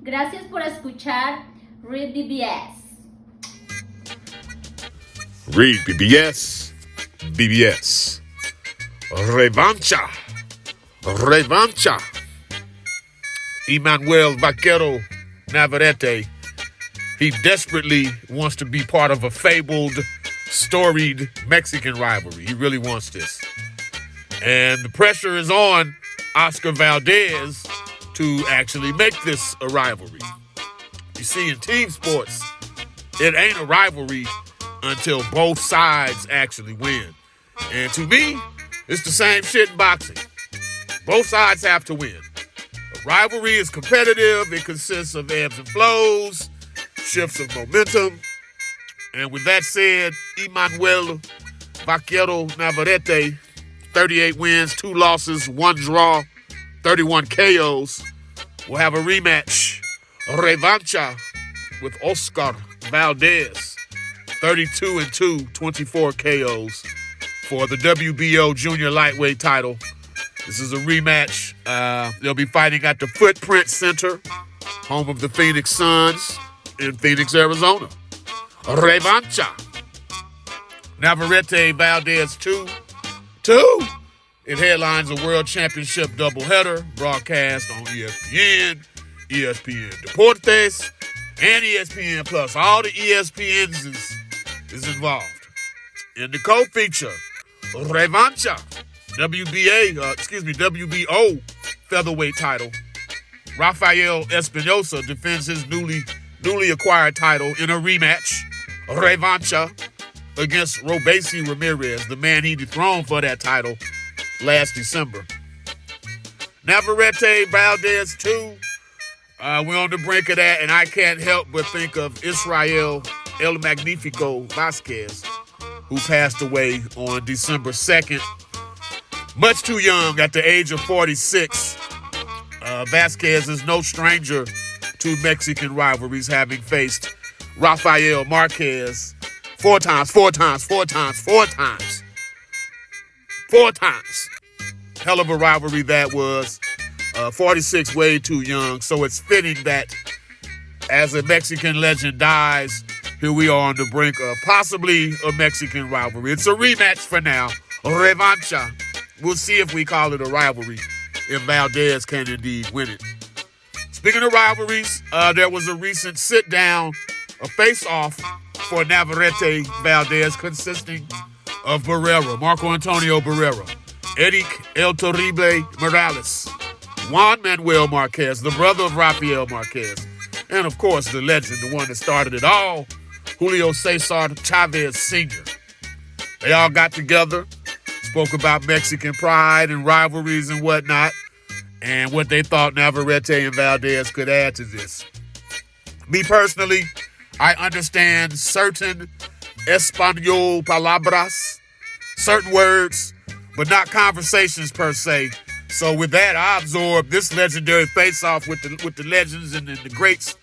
Gracias por escuchar REED-BBS. REED-BBS, BBS. Revancha. Revancha. EMANUEL VAQUERO Navarrete. He desperately wants to be part of a fabled, storied Mexican rivalry. He really wants this. And the pressure is on Oscar Valdez to actually make this a rivalry. You see, in team sports, it ain't a rivalry until both sides actually win. And to me, it's the same shit in boxing. Both sides have to win. A rivalry is competitive. It consists of ebbs and flows, shifts of momentum. And with that said, EMANUEL VAQUERO Navarrete, 38 wins, 2 losses, 1 draw, 31 KOs, will have a rematch, Revancha, with Oscar Valdez, 32-2, 24 KOs for the WBO junior lightweight title. This is a rematch. They'll be fighting at the Footprint Center, home of the Phoenix Suns in Phoenix, Arizona. Revancha. Navarrete Valdez 2. It headlines a World Championship doubleheader broadcast on ESPN, ESPN Deportes, and ESPN Plus. All the ESPNs is involved. In the co-feature, Revancha, WBO featherweight title. Rafael Espinosa defends his newly acquired title in a rematch, Revancha, against Ramirez, the man he dethroned for that title last December. Navarrete Valdez 2. We're on the brink of that, and I can't help but think of Israel El Magnifico Vasquez, who passed away on December 2nd. Much too young at the age of 46. Vasquez is no stranger to Mexican rivalries, having faced Rafael Marquez four times. Hell of a rivalry that was. 46 way too young, so it's fitting that as a Mexican legend dies, here we are on the brink of possibly a Mexican rivalry. It's a rematch for now, Revancha. We'll see if we call it a rivalry, if Valdez can indeed win it. Speaking of rivalries, there was a recent sit-down, a face-off for Navarrete Valdez consisting of Barrera, Marco Antonio Barrera, Eric El Terrible Morales, Juan Manuel Marquez, the brother of Rafael Marquez, and of course the legend, the one that started it all, Julio Cesar Chavez Sr. They all got together, spoke about Mexican pride and rivalries and whatnot, and what they thought Navarrete and Valdez could add to this. Me personally, I understand certain Espanol palabras, certain words, but not conversations per se. So with that, I absorbed this legendary face-off with the legends and the greats.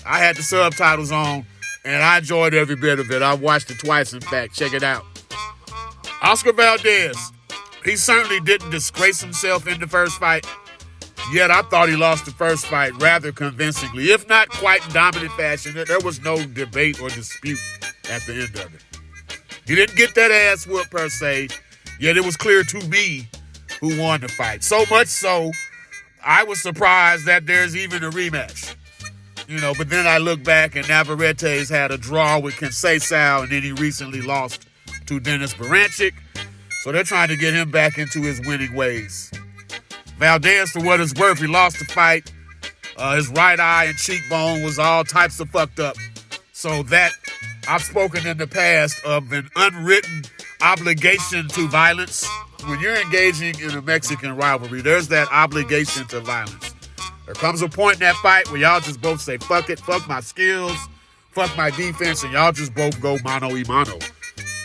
I had the subtitles on, and I enjoyed every bit of it. I watched it twice, in fact. Check it out. Oscar Valdez, he certainly didn't disgrace himself in the first fight, yet I thought he lost the first fight rather convincingly, if not quite in dominant fashion. There was no debate or dispute at the end of it. He didn't get that ass whooped per se, yet it was clear to me who won the fight. So much so, I was surprised that there's even a rematch. But then I look back and Navarrete's had a draw with Conceição, and then he recently lost to Dennis Baranchik. So they're trying to get him back into his winning ways. Valdez, for what it's worth, he lost the fight. His right eye and cheekbone was all types of fucked up. So that, I've spoken in the past of an unwritten obligation to violence. When you're engaging in a Mexican rivalry, there's that obligation to violence. There comes a point in that fight where y'all just both say, fuck it, fuck my skills, fuck my defense, and y'all just both go mano y mano.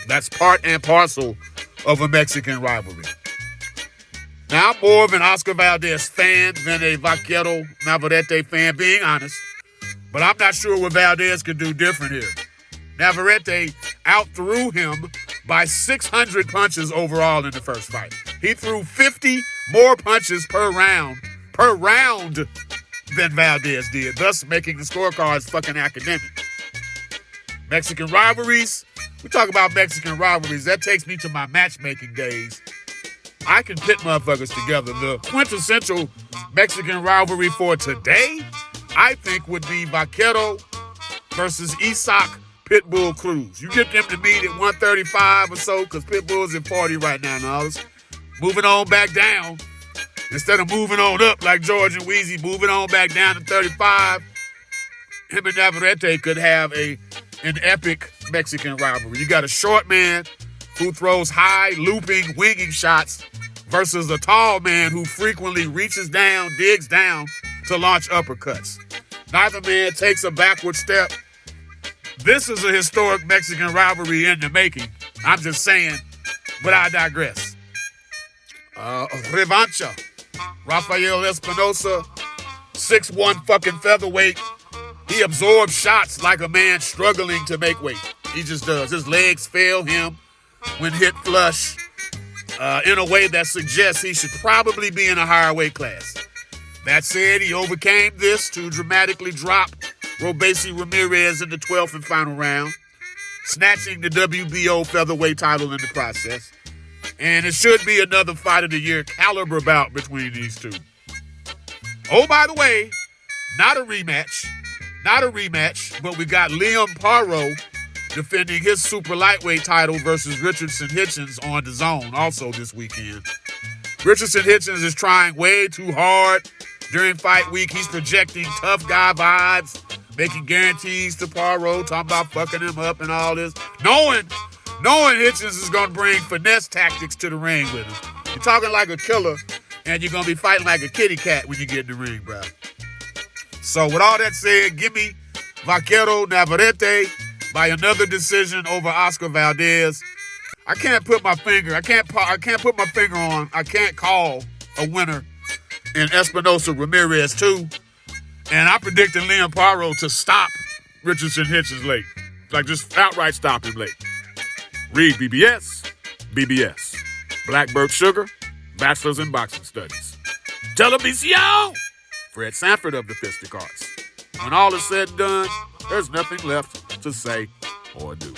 That's part and parcel of a Mexican rivalry. Now, I'm more of an Oscar Valdez fan than a Vaquero Navarrete fan, being honest. But I'm not sure what Valdez could do different here. Navarrete outthrew him by 600 punches overall in the first fight. He threw 50 more punches per round than Valdez did, thus making the scorecards fucking academic. Mexican rivalries. We talk about Mexican rivalries. That takes me to my matchmaking days. I can pit motherfuckers together. The quintessential Mexican rivalry for today, I think, would be Vaquero versus Isak Pitbull Cruz. You get them to meet at 135 or so, because Pitbull's at 40 right now. Now, moving on back down. Instead of moving on up like George and Wheezy, moving on back down to 35, him and Navarrete could have an epic Mexican rivalry. You got a short man who throws high, looping, winging shots versus a tall man who frequently reaches down, digs down to launch uppercuts. Neither man takes a backward step. This is a historic Mexican rivalry in the making. I'm just saying, but I digress. Revancha. Rafael Espinosa, 6'1" fucking featherweight. He absorbs shots like a man struggling to make weight. He just does. His legs fail him when hit flush in a way that suggests he should probably be in a higher weight class. That said, he overcame this to dramatically drop Ramirez in the 12th and final round, snatching the WBO featherweight title in the process. And it should be another fight of the year caliber bout between these two. Oh, by the way, not a rematch, but we got Liam Parro defending his super lightweight title versus Richardson Hitchens on DAZN also this weekend. Richardson Hitchens is trying way too hard during fight week. He's projecting tough guy vibes, making guarantees to Parro, talking about fucking him up and all this, knowing Hitchens is going to bring finesse tactics to the ring with him. You're talking like a killer, and you're going to be fighting like a kitty cat when you get in the ring, bro. So with all that said, give me Vaquero Navarrete by another decision over Oscar Valdez. I can't put my finger on, I can't call a winner in ESPINOSA-RAMIREZ 2. And I'm predicting Liam Parro to stop Richardson Hitchens late. Like, just outright stop him late. REED-BBS, BBS. Blackbird Sugar, Bachelor's in Boxing Studies. Television! Fred Sanford of the Fistic Arts. When all is said and done, there's nothing left to say or do.